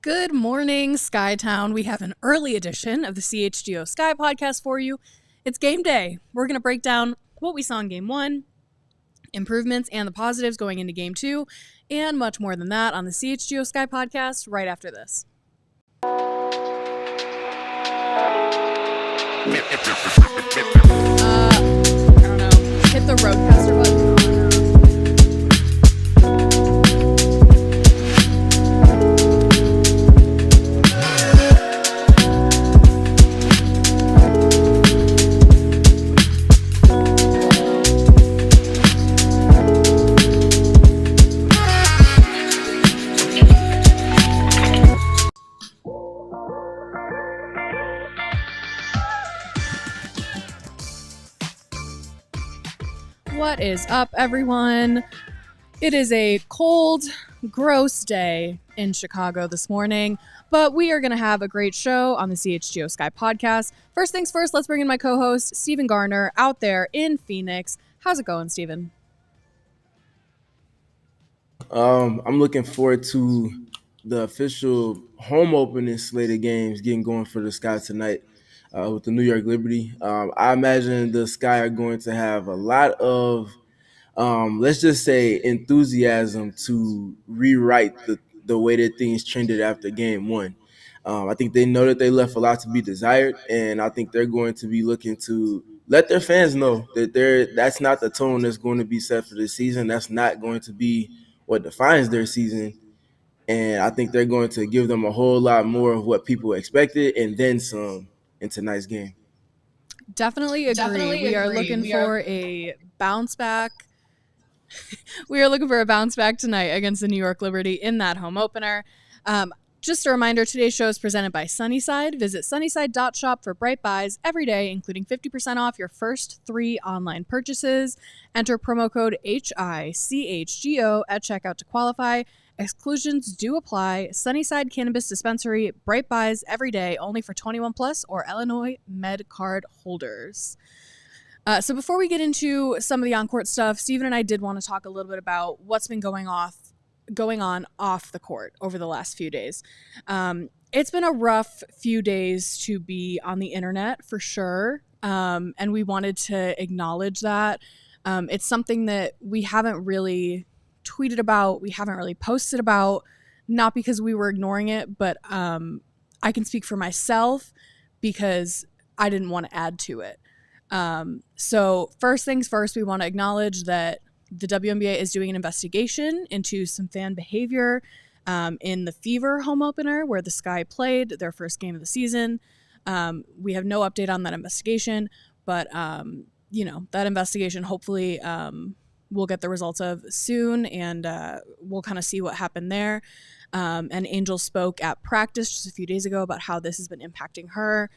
Good morning, Skytown. We have an early edition of the CHGO Sky podcast for you. It's game day. We're going to break down what we saw in game one, improvements and the positives going into game two, and much more than that on the CHGO Sky podcast right after this. I don't know. Hit the roadcaster button. What is up, everyone? It is a cold, gross day in Chicago this morning, but we are going to have a great show on the CHGO Sky podcast. First things first, let's bring in my co-host, Stephen Garner, out there in Phoenix. How's it going, Stephen? I'm looking forward to the official home opening slate of games getting going for the Sky tonight with the New York Liberty. I imagine the Sky are going to have a lot of, let's just say, enthusiasm to rewrite the way that things trended after game one. I think they know that they left a lot to be desired, and I think they're going to be looking to let their fans know that that's not the tone that's going to be set for this season. That's not going to be what defines their season. And I think they're going to give them a whole lot more of what people expected and then some in tonight's game. Definitely agree. We are looking for a bounce back. We are looking for a bounce back tonight against the New York Liberty in that home opener. Just a reminder, today's show is presented by Sunnyside. Visit sunnyside.shop for bright buys every day, including 50% off your first 3 online purchases. Enter promo code HICHGO at checkout to qualify. Exclusions do apply. Sunnyside Cannabis Dispensary, bright buys every day, only for 21 plus or Illinois Med Card holders. So before we get into some of the on-court stuff, Stephen and I did want to talk a little bit about what's been going on off the court over the last few days. It's been a rough few days to be on the internet for sure. And we wanted to acknowledge that. It's something that we haven't really tweeted about. We haven't really posted about, not because we were ignoring it, but I can speak for myself because I didn't want to add to it. So first things first, we want to acknowledge that the WNBA is doing an investigation into some fan behavior in the Fever home opener where the Sky played their first game of the season. We have no update on that investigation, but that investigation hopefully we'll get the results of soon, and we'll kind of see what happened there. And Angel spoke at practice just a few days ago about how this has been impacting her.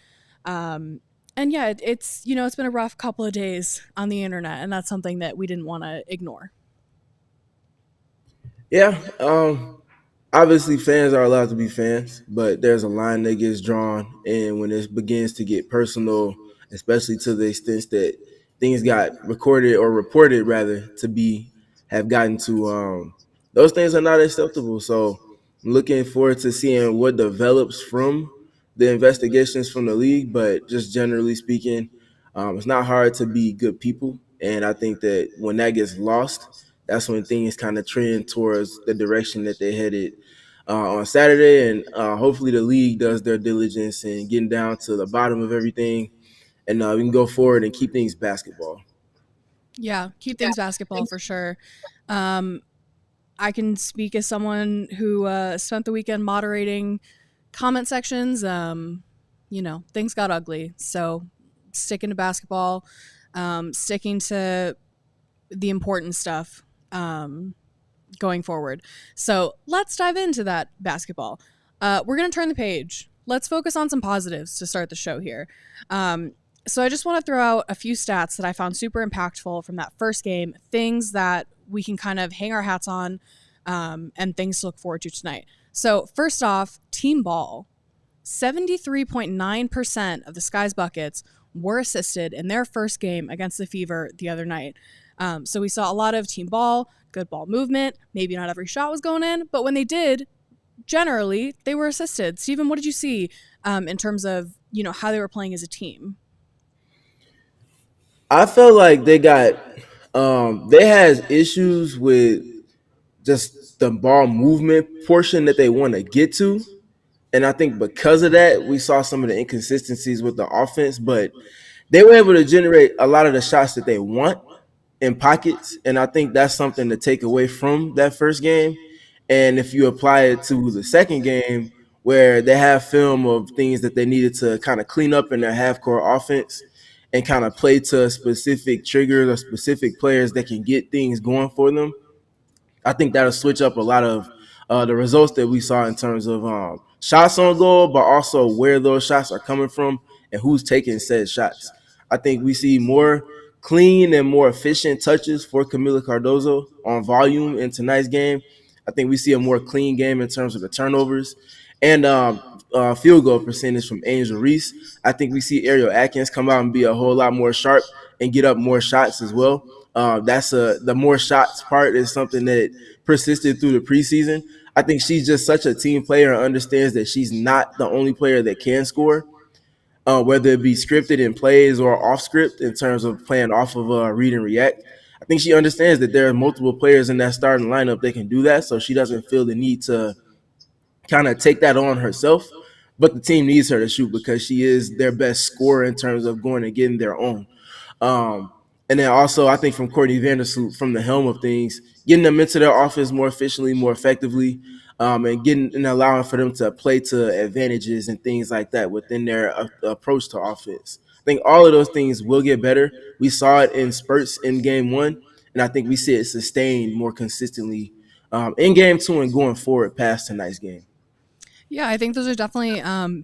And yeah, it's been a rough couple of days on the internet, and that's something that we didn't want to ignore. Yeah, obviously fans are allowed to be fans, but there's a line that gets drawn, and when it begins to get personal, especially to the extent that things got recorded or reported rather have gotten to those things are not acceptable. So I'm looking forward to seeing what develops from the investigations from the league, but just generally speaking, it's not hard to be good people. And I think that when that gets lost, that's when things kind of trend towards the direction that they headed on Saturday. And hopefully the league does their diligence in getting down to the bottom of everything, and we can go forward and keep things basketball. Yeah, keep things basketball for sure. I can speak as someone who spent the weekend moderating comment sections. Things got ugly. So sticking to basketball, sticking to the important stuff going forward. So let's dive into that basketball. We're going to turn the page. Let's focus on some positives to start the show here. So I just want to throw out a few stats that I found super impactful from that first game, things that we can kind of hang our hats on, and things to look forward to tonight. So first off, team ball. 73.9% of the Sky's buckets were assisted in their first game against the Fever the other night. So we saw a lot of team ball, good ball movement. Maybe not every shot was going in, but when they did, generally they were assisted. Steven, what did you see in terms of, how they were playing as a team? I felt like they had issues with just the ball movement portion that they want to get to. And I think because of that, we saw some of the inconsistencies with the offense, but they were able to generate a lot of the shots that they want in pockets. And I think that's something to take away from that first game. And if you apply it to the second game, where they have film of things that they needed to kind of clean up in their half court offense and kind of play to specific triggers or specific players that can get things going for them, I think that'll switch up a lot of the results that we saw in terms of shots on goal, but also where those shots are coming from and who's taking said shots. I think we see more clean and more efficient touches for Kamilla Cardoso on volume in tonight's game. I think we see a more clean game in terms of the turnovers and field goal percentage from Angel Reese. I think we see Ariel Atkins come out and be a whole lot more sharp and get up more shots as well. The more shots part is something that persisted through the preseason. I think she's just such a team player and understands that she's not the only player that can score, whether it be scripted in plays or off script in terms of playing off of read and react. I think she understands that there are multiple players in that starting lineup that can do that, so she doesn't feel the need to kind of take that on herself. But the team needs her to shoot because she is their best scorer in terms of going and getting their own. Um, and then also, I think from Courtney Vandersloot, from the helm of things, getting them into their offense more efficiently, more effectively, and getting and allowing for them to play to advantages and things like that within their approach to offense. I think all of those things will get better. We saw it in spurts in game one, and I think we see it sustained more consistently in game two and going forward past tonight's game. Yeah, I think those are definitely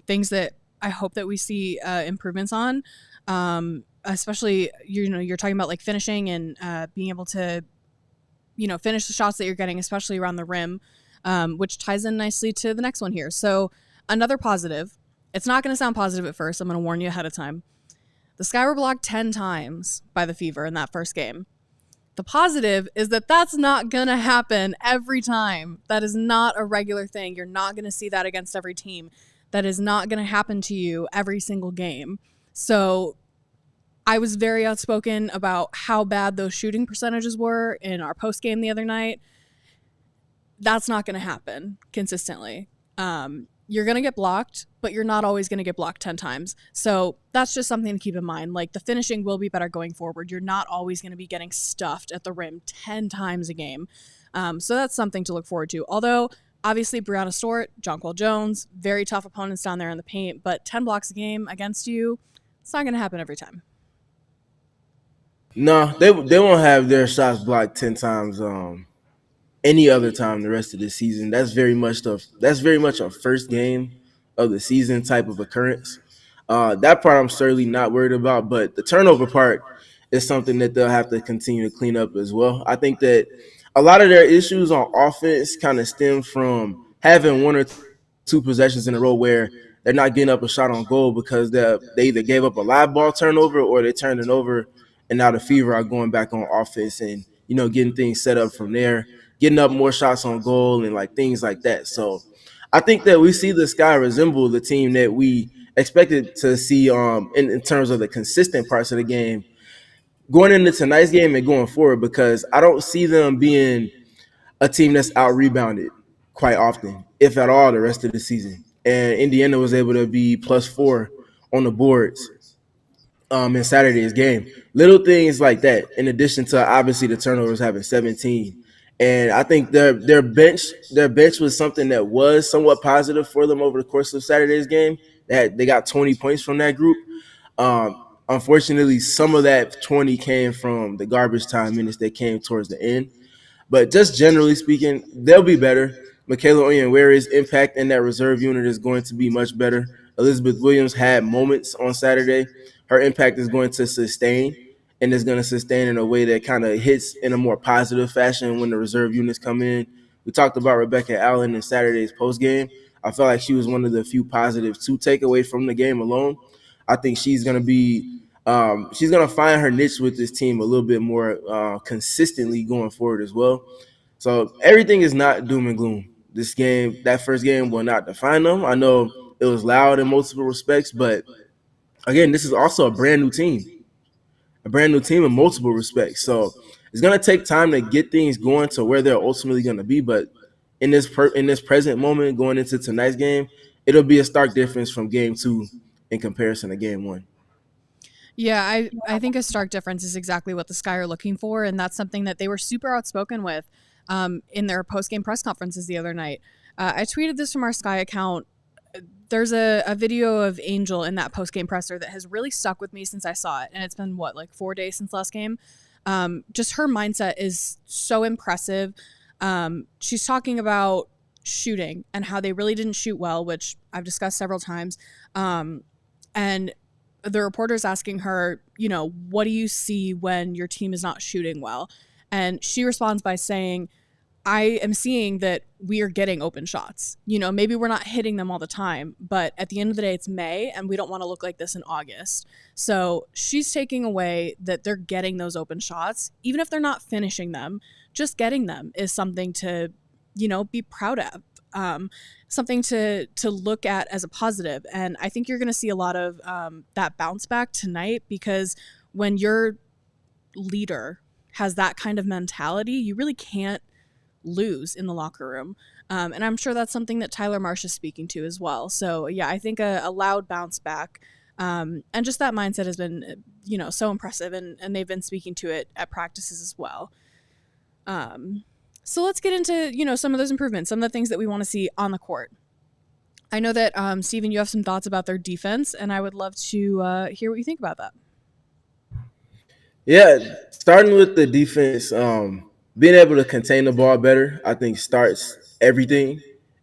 things that I hope that we see improvements on. Especially, you're talking about like finishing and being able to, finish the shots that you're getting, especially around the rim, which ties in nicely to the next one here. So another positive. It's not going to sound positive at first. I'm going to warn you ahead of time. The Sky were blocked 10 times by the Fever in that first game. The positive is that that's not going to happen every time. That is not a regular thing. You're not going to see that against every team. That is not going to happen to you every single game. So I was very outspoken about how bad those shooting percentages were in our post game the other night. That's not going to happen consistently. You're going to get blocked, but you're not always going to get blocked 10 times. So that's just something to keep in mind. Like, the finishing will be better going forward. You're not always going to be getting stuffed at the rim 10 times a game. So that's something to look forward to. Although, obviously, Brianna Stewart, Jonquel Jones, very tough opponents down there in the paint, but 10 blocks a game against you, it's not going to happen every time. No, they won't have their shots blocked 10 times any other time the rest of the season. That's very much a first game of the season type of occurrence. That part I'm certainly not worried about, but the turnover part is something that they'll have to continue to clean up as well. I think that a lot of their issues on offense kind of stem from having one or two possessions in a row where they're not getting up a shot on goal because they either gave up a live ball turnover or they turned it over, and now the Fever are going back on offense and getting things set up from there, getting up more shots on goal and like things like that. So I think that we see the Sky resemble the team that we expected to see in terms of the consistent parts of the game going into tonight's game and going forward, because I don't see them being a team that's out rebounded quite often, if at all, the rest of the season. And Indiana was able to be +4 on the boards in Saturday's game. Little things like that, in addition to obviously the turnovers having 17. And I think their bench was something that was somewhat positive for them over the course of Saturday's game. They got 20 points from that group. Unfortunately, some of that 20 came from the garbage time minutes that came towards the end. But just generally speaking, they'll be better. Michaela Onyenwere's impact in that reserve unit is going to be much better. Elizabeth Williams had moments on Saturday. Her impact is going to sustain, and is going to sustain in a way that kind of hits in a more positive fashion when the reserve units come in. We talked about Rebecca Allen in Saturday's postgame. I felt like she was one of the few positives to take away from the game alone. I think she's going to be she's going to find her niche with this team a little bit more consistently going forward as well. So everything is not doom and gloom. that first game will not define them. I know it was loud in multiple respects, but again, this is also a brand new team in multiple respects. So it's gonna take time to get things going to where they're ultimately gonna be. But in this present moment, going into tonight's game, it'll be a stark difference from game 2 in comparison to game 1. Yeah, I think a stark difference is exactly what the Sky are looking for, and that's something that they were super outspoken with in their post-game press conferences the other night. I tweeted this from our Sky account. There's a video of Angel in that post-game presser that has really stuck with me since I saw it, and it's been, 4 days since last game? Just her mindset is so impressive. She's talking about shooting and how they really didn't shoot well, which I've discussed several times. And the reporter's asking her, what do you see when your team is not shooting well? And she responds by saying, I am seeing that we are getting open shots. Maybe we're not hitting them all the time, but at the end of the day, it's May, and we don't want to look like this in August. So she's taking away that they're getting those open shots, even if they're not finishing them. Just getting them is something to, be proud of, something to look at as a positive. And I think you're going to see a lot of that bounce back tonight, because when your leader has that kind of mentality, you really can't lose in the locker room. And I'm sure that's something that Tyler Marsh is speaking to as well. So yeah, I think a loud bounce back and just that mindset has been, so impressive, and they've been speaking to it at practices as well. So let's get into, some of those improvements, some of the things that we want to see on the court. I know that, Steven, you have some thoughts about their defense, and I would love to hear what you think about that. Yeah, starting with the defense, being able to contain the ball better, I think starts everything.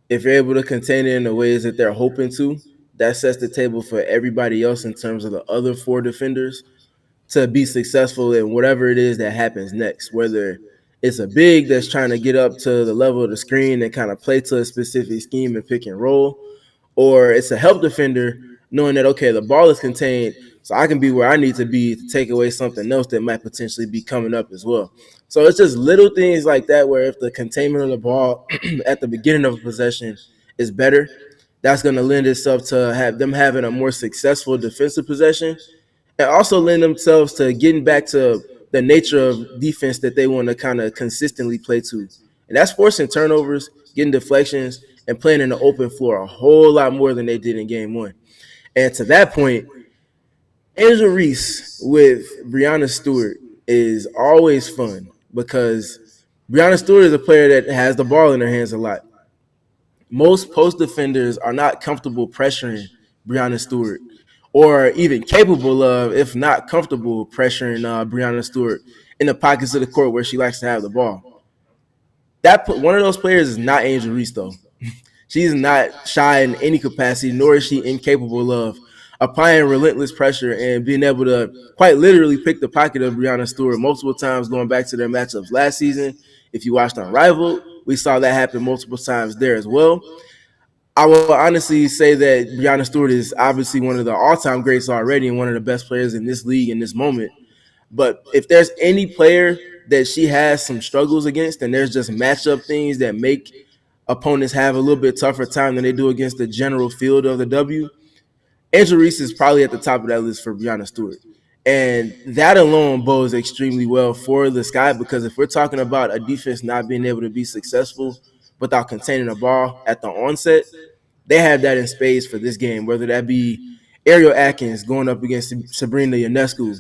If you're able to contain it in the ways that they're hoping to, that sets the table for everybody else in terms of the other 4 defenders to be successful in whatever it is that happens next, whether it's a big that's trying to get up to the level of the screen and kind of play to a specific scheme and pick and roll, or it's a help defender knowing that, okay, the ball is contained, so I can be where I need to be to take away something else that might potentially be coming up as well. So it's just little things like that where if the containment of the ball at the beginning of a possession is better, that's going to lend itself to have them having a more successful defensive possession, and also lend themselves to getting back to the nature of defense that they want to kind of consistently play to. And that's forcing turnovers, getting deflections, and playing in the open floor a whole lot more than they did in game 1. And to that point, Angel Reese with Breanna Stewart is always fun, because Breanna Stewart is a player that has the ball in her hands a lot. Most post defenders are not comfortable pressuring Breanna Stewart, or even capable of, if not comfortable, pressuring Breanna Stewart in the pockets of the court where she likes to have the ball. One of those players is not Angel Reese, though. She's not shy in any capacity, nor is she incapable of applying relentless pressure and being able to quite literally pick the pocket of Breanna Stewart multiple times, going back to their matchups last season. If you watched Unrivaled, we saw that happen multiple times there as well. I will honestly say that Breanna Stewart is obviously one of the all-time greats already and one of the best players in this league in this moment. But if there's any player that she has some struggles against, and there's just matchup things that make opponents have a little bit tougher time than they do against the general field of the W, Angel Reese is probably at the top of that list for Breanna Stewart. And that alone bodes extremely well for the Sky, because if we're talking about a defense not being able to be successful without containing the ball at the onset, they have that in spades for this game, whether that be Ariel Atkins going up against Sabrina Ionescu,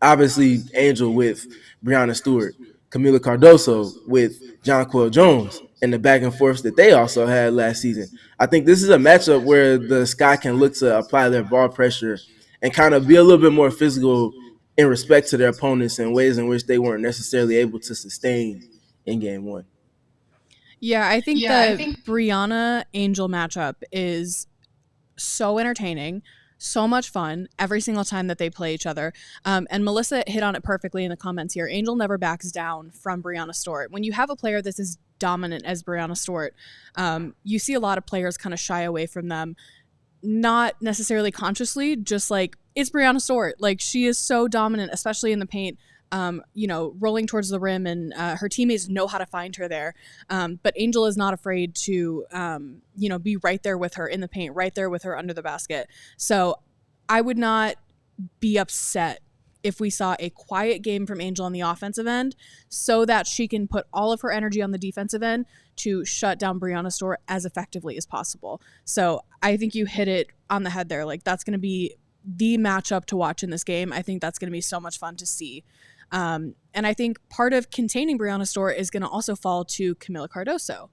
obviously Angel with Breanna Stewart, Kamilla Cardoso with Jonquel Jones, and the back and forths that they also had last season. I think this is a matchup where the Sky can look to apply their ball pressure and kind of be a little bit more physical in respect to their opponents in ways in which they weren't necessarily able to sustain in game 1. Yeah, I think the Breanna Angel matchup is so entertaining, so much fun every single time that they play each other. And Melissa hit on it perfectly in the comments here. Angel never backs down from Breanna Stewart. When you have a player that's as dominant as Breanna Stewart, you see a lot of players kind of shy away from them, not necessarily consciously, just like, it's Breanna Stewart. Like, she is so dominant, especially in the paint. rolling towards the rim, and her teammates know how to find her there. But Angel is not afraid to, be right there with her in the paint, right there with her under the basket. So I would not be upset if we saw a quiet game from Angel on the offensive end so that she can put all of her energy on the defensive end to shut down Breanna Stewart as effectively as possible. So I think you hit it on the head there. Like, that's going to be the matchup to watch in this game. I think that's going to be so much fun to see. And I think part of containing Breanna Stewart is going to also fall to Kamilla Cardoso,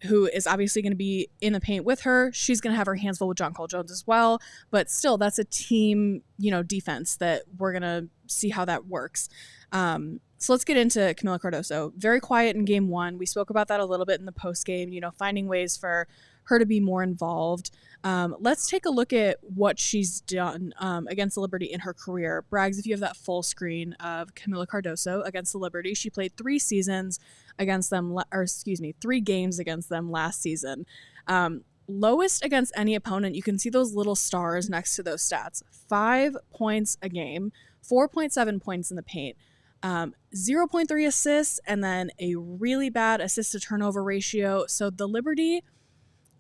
who is obviously going to be in the paint with her. She's going to have her hands full with Jonquel Jones as well, but still, that's a team, defense that we're going to see how that works. So let's get into Kamilla Cardoso. Very quiet in game one. We spoke about that a little bit in the post game, finding ways for her to be more involved. Let's take a look at what she's done against the Liberty in her career. Braggs, if you have that full screen of Kamilla Cardoso against the Liberty, she played 3 games against them last season. Lowest against any opponent. You can see those little stars next to those stats. 5 points a game, 4.7 points in the paint, 0.3 assists, and then a really bad assist to turnover ratio. So the Liberty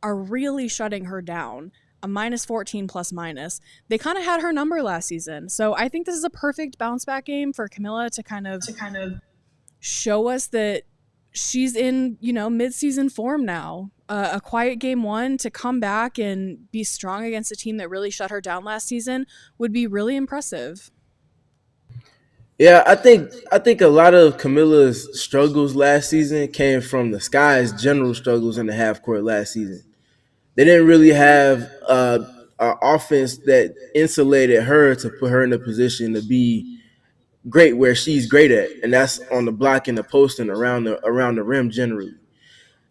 are really shutting her down. A -14 plus minus. They kind of had her number last season. So I think this is a perfect bounce back game for Kamilla to kind of show us that she's in, mid-season form now. A quiet game one to come back and be strong against a team that really shut her down last season would be really impressive. Yeah, I think a lot of Kamilla's struggles last season came from the Sky's general struggles in the half court last season. They didn't really have an offense that insulated her to put her in a position to be great where she's great at, and that's on the block and the post and around the rim generally.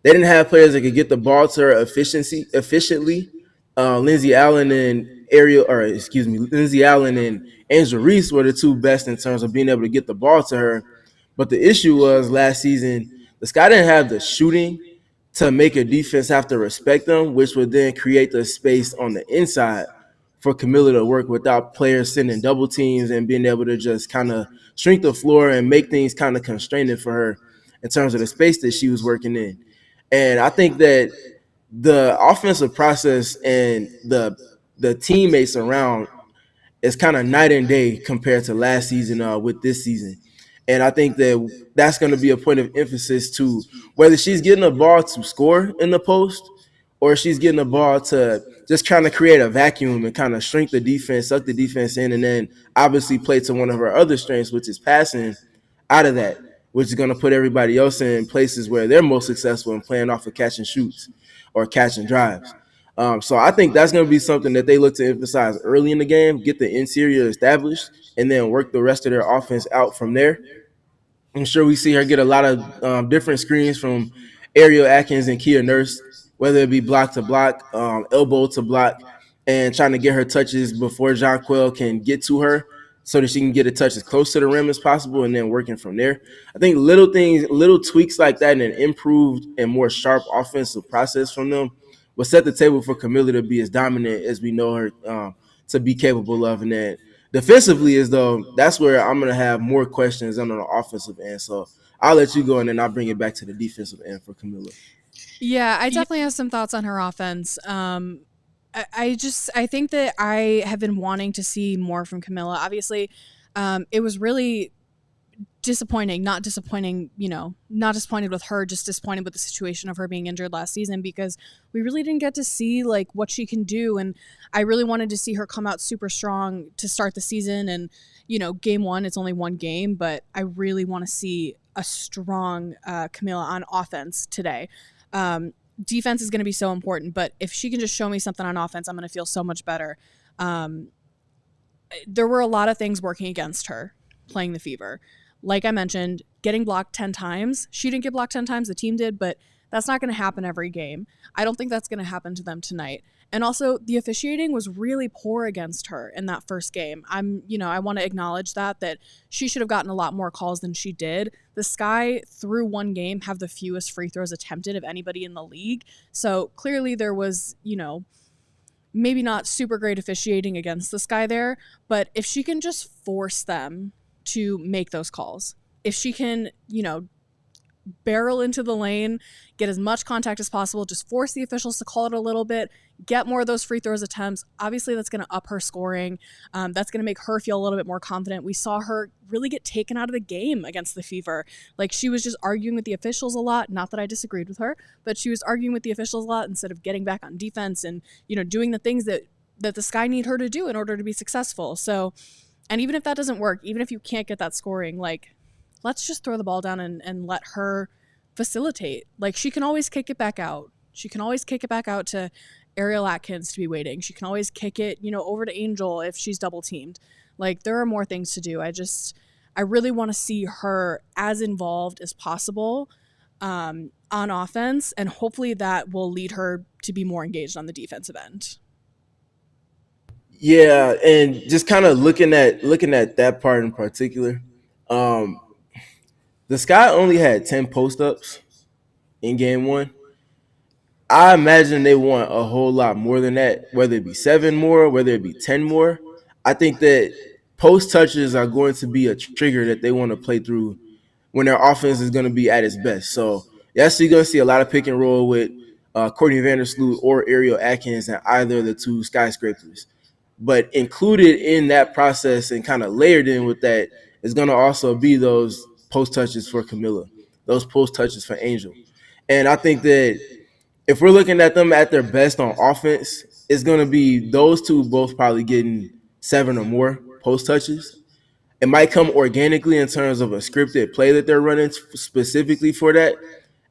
They didn't have players that could get the ball to her efficiently. Lindsay Allen and Angel Reese were the 2 best in terms of being able to get the ball to her. But the issue was last season, the Sky didn't have the shooting to make a defense have to respect them, which would then create the space on the inside for Kamilla to work without players sending double teams and being able to just kind of shrink the floor and make things kind of constraining for her in terms of the space that she was working in. And I think that the offensive process and the teammates around is kind of night and day compared to last season with this season. And I think that that's going to be a point of emphasis to whether she's getting a ball to score in the post or she's getting a ball to just kind of create a vacuum and kind of shrink the defense, suck the defense in, and then obviously play to one of her other strengths, which is passing out of that, which is going to put everybody else in places where they're most successful in playing off of catch and shoots or catch and drives. So I think that's going to be something that they look to emphasize early in the game, get the interior established, and then work the rest of their offense out from there. I'm sure we see her get a lot of different screens from Ariel Atkins and Kia Nurse, whether it be block to block, elbow to block, and trying to get her touches before Jonquel can get to her so that she can get a touch as close to the rim as possible and then working from there. I think little tweaks like that and an improved and more sharp offensive process from them will set the table for Kamilla to be as dominant as we know her to be capable of. And then defensively, as though that's where I'm going to have more questions on the offensive end. So I'll let you go, and then I'll bring it back to the defensive end for Kamilla. Yeah, I definitely have some thoughts on her offense. I think that I have been wanting to see more from Kamilla. Obviously, it was really disappointing, not disappointed with her, just disappointed with the situation of her being injured last season because we really didn't get to see like what she can do. And I really wanted to see her come out super strong to start the season. And, game one, it's only one game, but I really want to see a strong Kamilla on offense today. Defense is going to be so important, but if she can just show me something on offense, I'm going to feel so much better. There were a lot of things working against her playing the Fever. Like I mentioned, getting blocked 10 times. She didn't get blocked 10 times, the team did, but that's not going to happen every game. I don't think that's going to happen to them tonight. And also, the officiating was really poor against her in that first game. I want to acknowledge that she should have gotten a lot more calls than she did. The Sky, through one game, have the fewest free throws attempted of anybody in the league. So clearly there was, maybe not super great officiating against the Sky there, but if she can just force them to make those calls. If she can, barrel into the lane, get as much contact as possible, just force the officials to call it a little bit, get more of those free throws attempts. Obviously, that's going to up her scoring. That's going to make her feel a little bit more confident. We saw her really get taken out of the game against the Fever. Like, she was just arguing with the officials a lot. Not that I disagreed with her, but she was arguing with the officials a lot instead of getting back on defense and, doing the things that the Sky need her to do in order to be successful. So, and even if that doesn't work, even if you can't get that scoring, like, let's just throw the ball down and let her facilitate. Like, she can always kick it back out. She can always kick it back out to Ariel Atkins to be waiting. She can always kick it, over to Angel if she's double teamed. Like, there are more things to do. I really want to see her as involved as possible on offense, and hopefully that will lead her to be more engaged on the defensive end. Yeah, and just kind of looking at that part in particular, the Sky only had 10 post-ups in game one. I imagine they want a whole lot more than that, whether it be 7 more, whether it be 10 more. I think that post touches are going to be a trigger that they want to play through when their offense is going to be at its best. So, yes, you're going to see a lot of pick and roll with Courtney Vandersloot or Ariel Atkins and either of the two skyscrapers. But included in that process and kind of layered in with that is going to also be those post touches for Kamilla, those post touches for Angel. And I think that if we're looking at them at their best on offense, it's going to be those two both probably getting 7 or more post touches. It might come organically in terms of a scripted play that they're running specifically for that.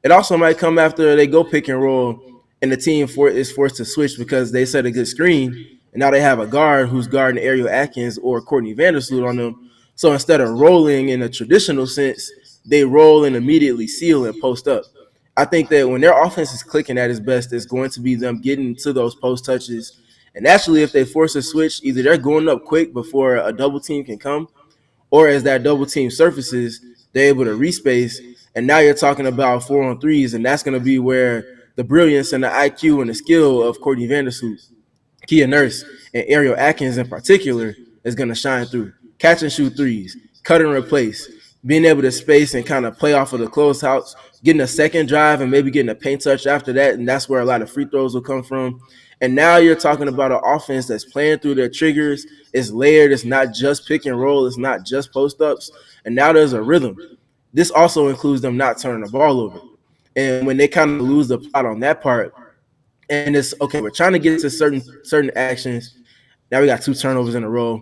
It also might come after they go pick and roll and the team is forced to switch because they set a good screen and now they have a guard who's guarding Ariel Atkins or Courtney Vandersloot on them. So instead of rolling in a traditional sense, they roll and immediately seal and post up. I think that when their offense is clicking at its best, it's going to be them getting to those post touches. And actually, if they force a switch, either they're going up quick before a double team can come, or as that double team surfaces, they're able to respace. And now you're talking about 4-on-3s, and that's going to be where the brilliance and the IQ and the skill of Courtney Vandersloot, Kia Nurse, and Ariel Atkins in particular is going to shine through. Catch and shoot threes, cut and replace, being able to space and kind of play off of the closeouts, getting a second drive and maybe getting a paint touch after that, and that's where a lot of free throws will come from. And now you're talking about an offense that's playing through their triggers. It's layered. It's not just pick and roll. It's not just post-ups. And now there's a rhythm. This also includes them not turning the ball over. And when they kind of lose the plot on that part, and it's, okay, we're trying to get to certain actions. Now we got 2 turnovers in a row.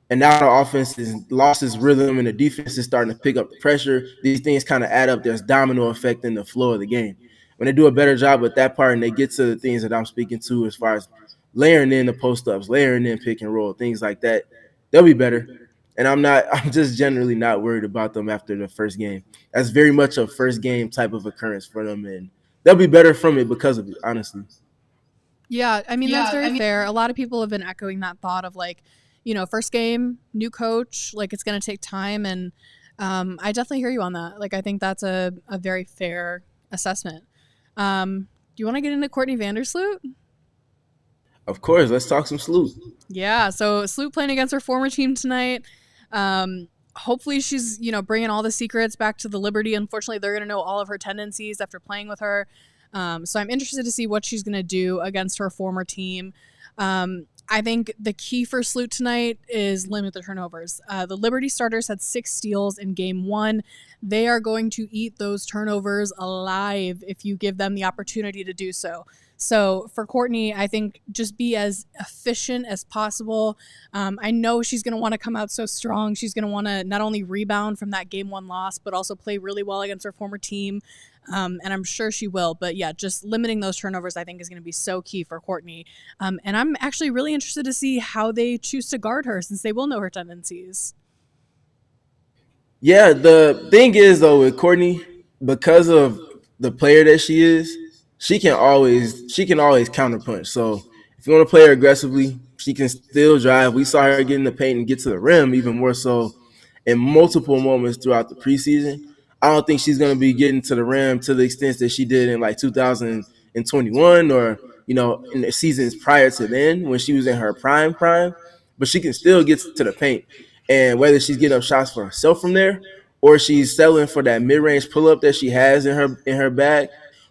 And now the offense has lost its rhythm and the defense is starting to pick up the pressure. These things kind of add up. There's domino effect in the flow of the game. When they do a better job with that part and they get to the things that I'm speaking to as far as layering in the post-ups, layering in pick and roll, things like that, they'll be better. And I'm just generally not worried about them after the first game. That's very much a first game type of occurrence for them, and they'll be better from it because of it, honestly. Yeah, I mean, that's very fair. A lot of people have been echoing that thought of, like, first game, new coach, like, it's going to take time. And I definitely hear you on that. Like, I think that's a very fair assessment. Do you want to get into Courtney Vandersloot? Of course. Let's talk some Sloot. Yeah, so Sloot playing against her former team tonight. Hopefully she's, bringing all the secrets back to the Liberty. Unfortunately, they're going to know all of her tendencies after playing with her. So I'm interested to see what she's going to do against her former team. I think the key for Sloot tonight is limit the turnovers. The Liberty starters had 6 steals in game 1. They are going to eat those turnovers alive if you give them the opportunity to do so. So for Courtney, I think just be as efficient as possible. I know she's going to want to come out so strong. She's going to want to not only rebound from that game 1 loss, but also play really well against her former team. And I'm sure she will. But yeah, just limiting those turnovers, I think, is going to be so key for Courtney. And I'm actually really interested to see how they choose to guard her, since they will know her tendencies. Yeah, the thing is, though, with Courtney, because of the player that she is, she can always counterpunch. So if you want to play her aggressively, she can still drive. We saw her get in the paint and get to the rim even more so in multiple moments throughout the preseason. I don't think she's going to be getting to the rim to the extent that she did in like 2021 or, in the seasons prior to then when she was in her prime. But she can still get to the paint. And whether she's getting up shots for herself from there, or she's settling for that mid-range pull-up that she has in her bag,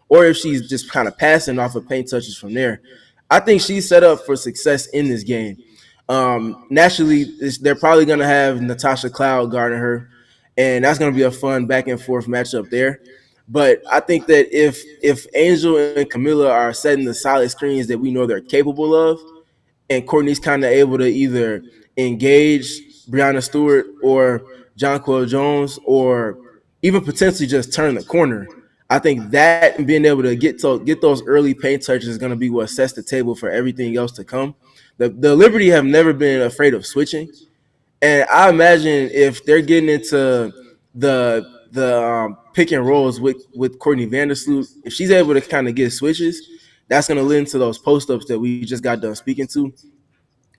or if she's just kind of passing off of paint touches from there, I think she's set up for success in this game. Naturally, they're probably going to have Natasha Cloud guarding her, and that's going to be a fun back and forth matchup there. But I think that if Angel and Kamilla are setting the solid screens that we know they're capable of, and Courtney's kind of able to either engage Breanna Stewart or Jonquel Jones, or even potentially just turn the corner, I think that and being able to get those early paint touches is going to be what sets the table for everything else to come. The Liberty have never been afraid of switching, and I imagine if they're getting into the pick and rolls with Courtney Vandersloot, if she's able to kind of get switches, that's going to lead into those post ups that we just got done speaking to.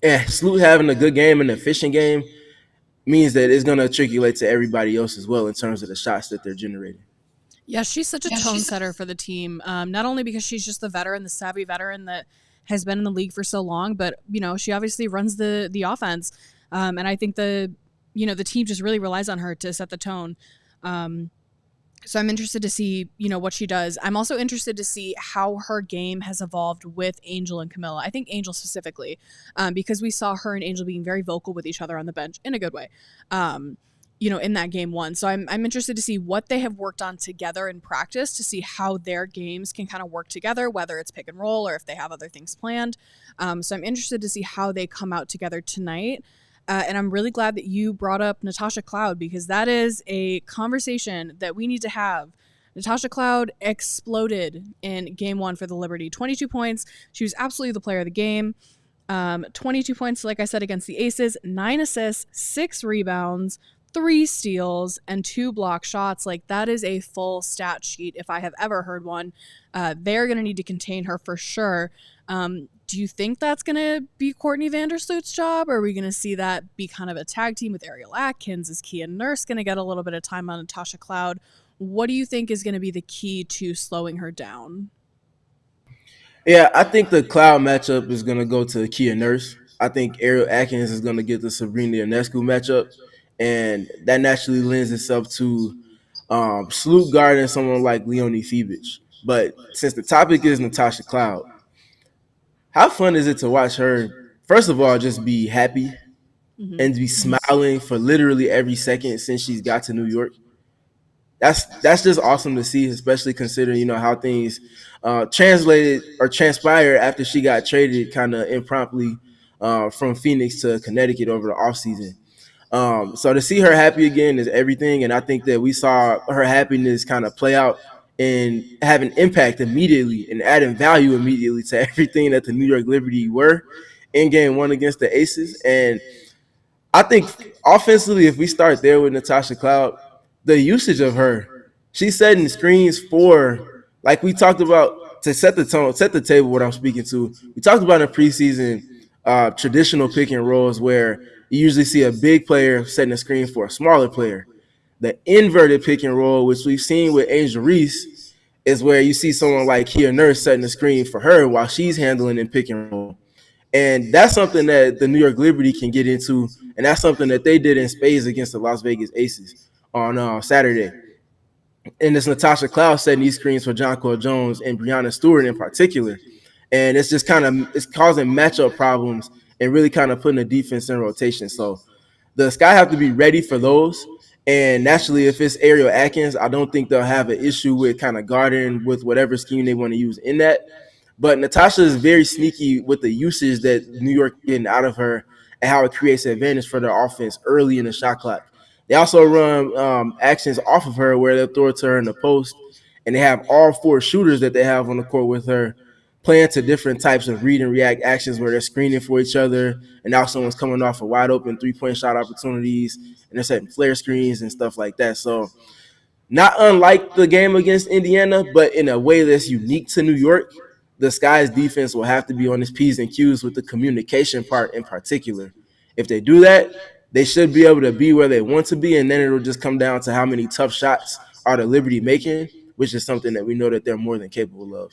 And Sloot having a good game and an efficient game means that it's going to triculate to everybody else as well in terms of the shots that they're generating. Yeah, she's such a tone setter for the team. Not only because she's just the veteran, the savvy veteran that has been in the league for so long, but she obviously runs the offense. And I think the team just really relies on her to set the tone. So I'm interested to see, what she does. I'm also interested to see how her game has evolved with Angel and Kamilla. I think Angel specifically, because we saw her and Angel being very vocal with each other on the bench in a good way, in that game one. So I'm interested to see what they have worked on together in practice to see how their games can kind of work together, whether it's pick and roll or if they have other things planned. So I'm interested to see how they come out together tonight. And I'm really glad that you brought up Natasha Cloud, because that is a conversation that we need to have. Natasha Cloud exploded in game one for the Liberty. 22 points. She was absolutely the player of the game. 22 points, like I said, against the Aces, 9 assists, 6 rebounds, 3 steals, and 2 block shots. Like, that is a full stat sheet if I have ever heard one. They're going to need to contain her for sure. Do you think that's going to be Courtney Vandersloot's job, or are we going to see that be kind of a tag team with Ariel Atkins? Is Kia Nurse going to get a little bit of time on Natasha Cloud? What do you think is going to be the key to slowing her down? Yeah, I think the Cloud matchup is going to go to Kia Nurse. I think Ariel Atkins is going to get the Sabrina Ionescu matchup, and that naturally lends itself to Sloot guarding someone like Leonie Fibich. But since the topic is Natasha Cloud, how fun is it to watch her, first of all, just be happy and be smiling for literally every second since she's got to New York? That's just awesome to see, especially considering, how things translated or transpired after she got traded kind of impromptu from Phoenix to Connecticut over the offseason. So to see her happy again is everything, and I think that we saw her happiness kind of play out and have an impact immediately and adding value immediately to everything that the New York Liberty were in game one against the Aces. And I think offensively, if we start there with Natasha Cloud, the usage of her, she's setting screens for, like we talked about, to set the tone, set the table, what I'm speaking to. We talked about in preseason traditional pick and rolls where you usually see a big player setting a screen for a smaller player. The inverted pick and roll, which we've seen with Angel Reese, is where you see someone like Kia Nurse setting the screen for her while she's handling in pick and roll. And that's something that the New York Liberty can get into, and that's something that they did in spades against the Las Vegas Aces on Saturday. And it's Natasha Cloud setting these screens for Jonquel Jones and Breanna Stewart in particular. And it's just it's causing matchup problems and really kind of putting the defense in rotation. So the Sky have to be ready for those. And naturally, if it's Ariel Atkins, I don't think they'll have an issue with kind of guarding with whatever scheme they want to use in that. But Natasha is very sneaky with the usage that New York getting out of her and how it creates an advantage for their offense early in the shot clock. They also run actions off of her where they'll throw it to her in the post, and they have all 4 shooters that they have on the court with her playing to different types of read and react actions where they're screening for each other, and now someone's coming off of wide open 3-point shot opportunities, and they're setting flare screens and stuff like that. So not unlike the game against Indiana, but in a way that's unique to New York, the Sky's defense will have to be on its P's and Q's with the communication part in particular. If they do that, they should be able to be where they want to be, and then it'll just come down to how many tough shots are the Liberty making, which is something that we know that they're more than capable of.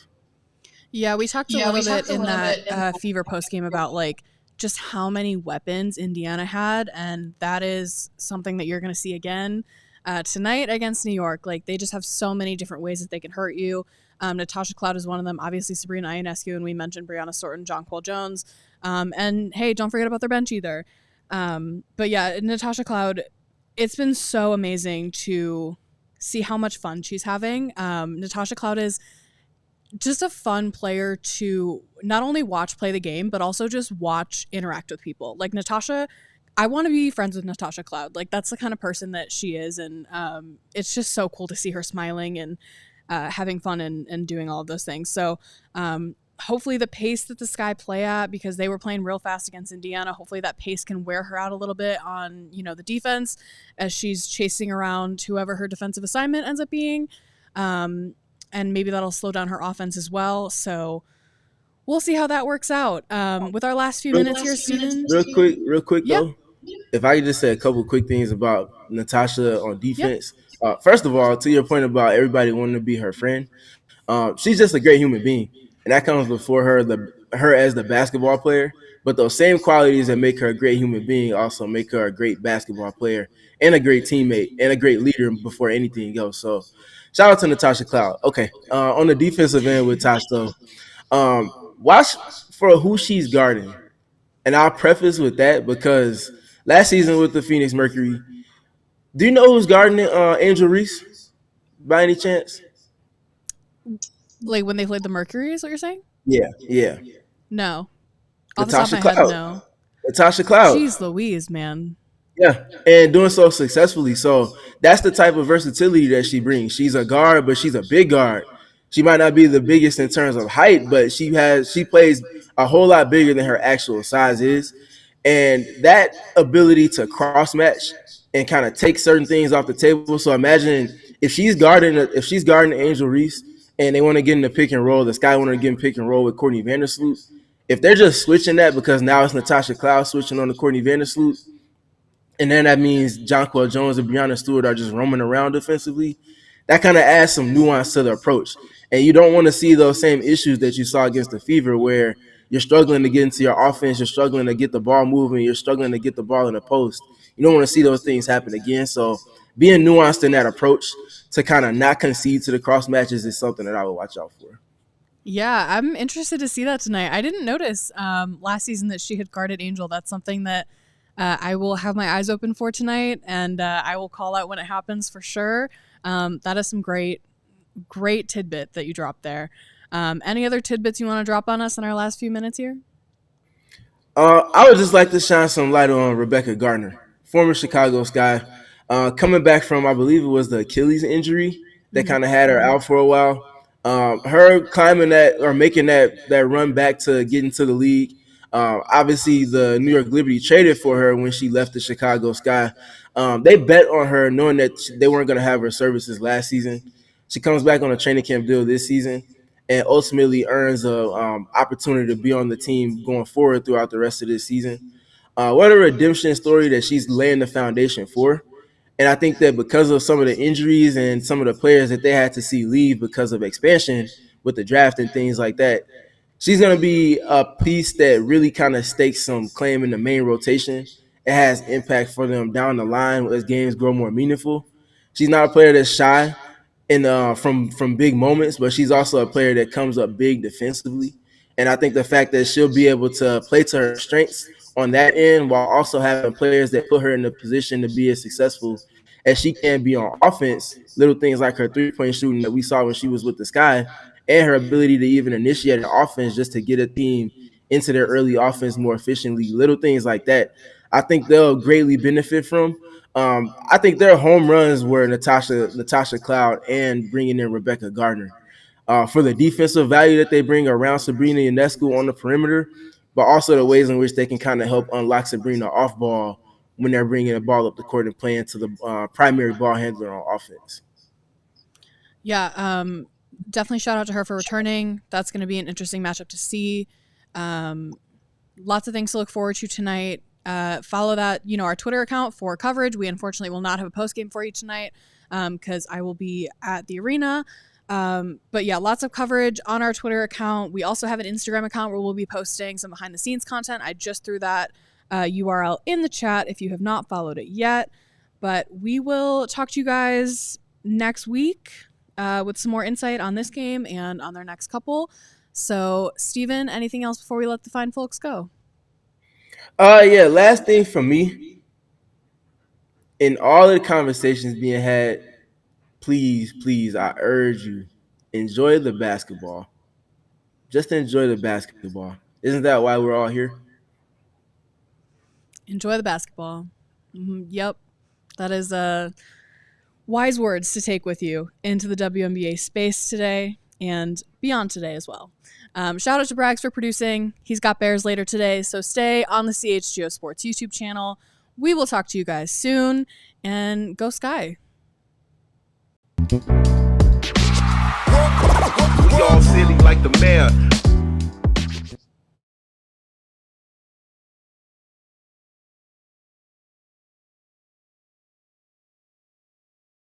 Yeah, we talked a little bit in that Fever post game about like just how many weapons Indiana had, and that is something that you're going to see again tonight against New York. Like, they just have so many different ways that they can hurt you. Natasha Cloud is one of them. Obviously, Sabrina Ionescu, and we mentioned Brianna Sorton, Jonquel Jones. And hey, don't forget about their bench either. But yeah, Natasha Cloud, it's been so amazing to see how much fun she's having. Natasha Cloud is just a fun player to not only watch play the game, but also just watch interact with people. Like, Natasha, I want to be friends with Natasha Cloud. Like, that's the kind of person that she is. And it's just so cool to see her smiling and having fun and doing all of those things. So hopefully the pace that the Sky play at, because they were playing real fast against Indiana, hopefully that pace can wear her out a little bit on, the defense as she's chasing around whoever her defensive assignment ends up being. And maybe that'll slow down her offense as well. So we'll see how that works out. With our last few minutes here, Steven. Real quick though. If I could just say a couple quick things about Natasha on defense. First of all, to your point about everybody wanting to be her friend, she's just a great human being, and that comes before her as the basketball player. But those same qualities that make her a great human being also make her a great basketball player and a great teammate and a great leader before anything else. So shout out to Natasha Cloud. Okay, on the defensive end with Tosh though, watch for who she's guarding. And I'll preface with that because last season with the Phoenix Mercury, do you know who's guarding Angel Reese by any chance? Like when they played the Mercury, is what you're saying? Yeah. No. Off Natasha the top of my Cloud. head, no. Natasha Cloud. Jeez Louise, man. Yeah, and doing so successfully. So that's the type of versatility that she brings. She's a guard, but she's a big guard. She might not be the biggest in terms of height, but she plays a whole lot bigger than her actual size is. And that ability to cross match and kind of take certain things off the table. So imagine if she's guarding Angel Reese and they want to get in the pick and roll, the Sky want to get in pick and roll with Courtney Vandersloot. If they're just switching that because now it's Natasha Cloud switching on to Courtney Vandersloot, and then that means Jonquel Jones and Brianna Stewart are just roaming around defensively, that kind of adds some nuance to the approach. And you don't want to see those same issues that you saw against the Fever where you're struggling to get into your offense, you're struggling to get the ball moving, you're struggling to get the ball in the post. You don't want to see those things happen again. So being nuanced in that approach to kind of not concede to the cross matches is something that I would watch out for. Yeah, I'm interested to see that tonight. I didn't notice last season that she had guarded Angel. That's something that I will have my eyes open for tonight, and I will call out when it happens for sure. That is some great tidbit that you dropped there. Any other tidbits you want to drop on us in our last few minutes here? I would just like to shine some light on Rebecca Gardner, former CHGO Sky, coming back from, I believe it was the Achilles injury that kind of had her out for a while. Her climbing that or making that run back to get into the league. Obviously, the New York Liberty traded for her when she left the CHGO Sky. They bet on her knowing that they weren't going to have her services last season. She comes back on a training camp deal this season and ultimately earns a opportunity to be on the team going forward throughout the rest of this season. What a redemption story that she's laying the foundation for. And I think that because of some of the injuries and some of the players that they had to see leave because of expansion with the draft and things like that, she's going to be a piece that really kind of stakes some claim in the main rotation. It has impact for them down the line as games grow more meaningful. She's not a player that's shy from big moments, but she's also a player that comes up big defensively. And I think the fact that she'll be able to play to her strengths on that end while also having players that put her in the position to be as successful as she can be on offense, little things like her three-point shooting that we saw when she was with the Sky, and her ability to even initiate an offense just to get a team into their early offense more efficiently, little things like that, I think they'll greatly benefit from. I think their home runs were Natasha Cloud and bringing in Rebecca Gardner for the defensive value that they bring around Sabrina Ionescu on the perimeter, but also the ways in which they can kind of help unlock Sabrina off ball when they're bringing the ball up the court and playing to the primary ball handler on offense. Yeah, definitely shout out to her for returning. That's going to be an interesting matchup to see. Lots of things to look forward to tonight. Follow that, our Twitter account for coverage. We unfortunately will not have a post game for you tonight because I will be at the arena But yeah, lots of coverage on our Twitter account. We also have an Instagram account where we'll be posting some behind the scenes content. I just threw that URL in the chat if you have not followed it yet. But we will talk to you guys next week with some more insight on this game and on their next couple. So, Steven, anything else before we let the fine folks go? Yeah, last thing from me. In all of the conversations being had, please, I urge you, enjoy the basketball. Just enjoy the basketball. Isn't that why we're all here? Enjoy the basketball. Yep. That is wise words to take with you into the WNBA space today and beyond today as well. Shout out to Braggs for producing. He's got Bears later today, so stay on the CHGO Sports YouTube channel. We will talk to you guys soon, and go Sky. We all silly like the mayor.